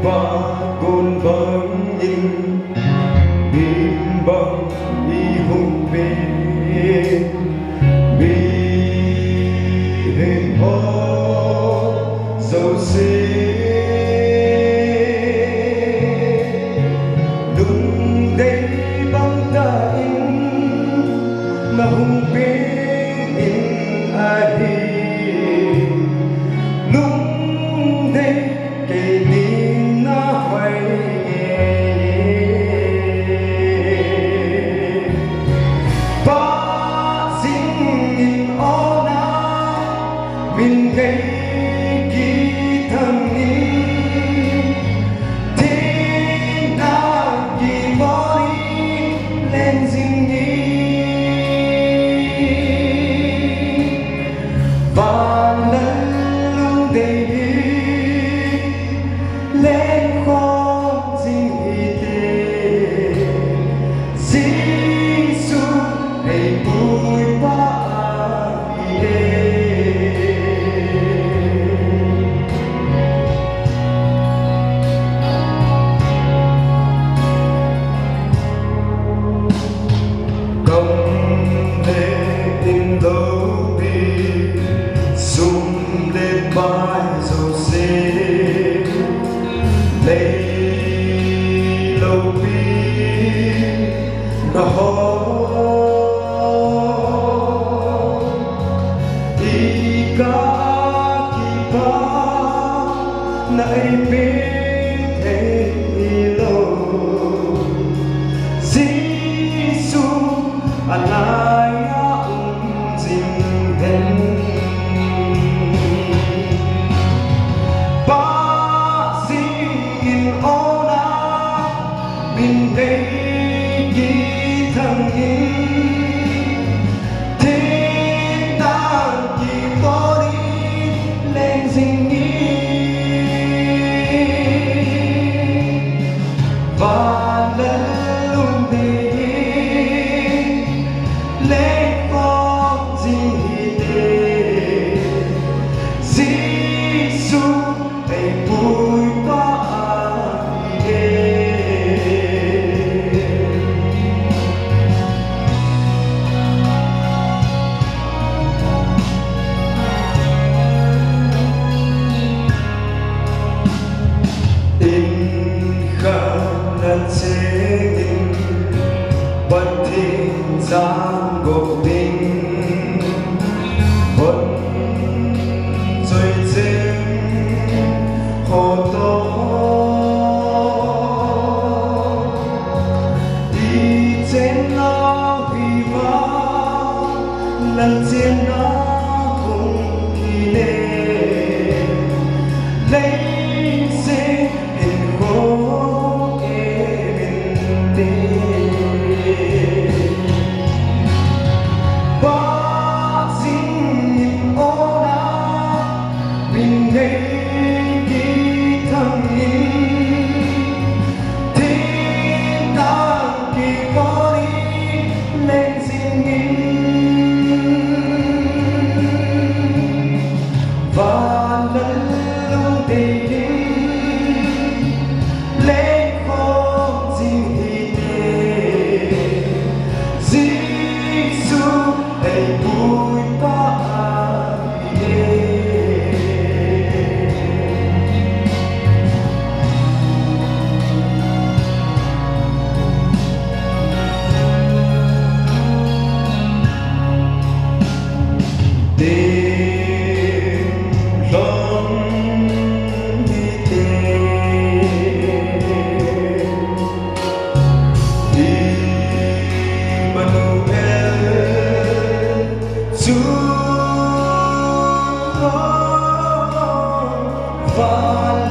cồn băng nhìn biển băng đi hùng về vì hình ho dầu xê đúng đây băng ta in mà hùng bên in ai đúng đây kể tin nó hoài ba sinh in ô na mình gây kỹ thân in thiên ta kỳ bó đi lên dinh đi và lần luôn đầy lên khó dinh y tế Giêsu hãy vui ba bài dầu xê lấy lâu bi nó ho đi cả kỳ ba nãy biết thế lâu Giêsu lại dinh hen mình đây ghi thằng in thế ta chỉ có đi lên dinh đi và lần luôn đi lên con gì thế Giêsu hãy vui ba trên bất thiên giang gộp tình vẫn rơi trên hồ tô đi trên nó vì vang lần trên nó cùng kỳ lệ lấy xe hình khô ba sinh nhìn ô na mình đây ghi thằng in thiên ta kỳ có đi lên dinh và lần luôn đầy đi lên khó dinh Giêsu hãy vui ba đêm rong đi Chúa và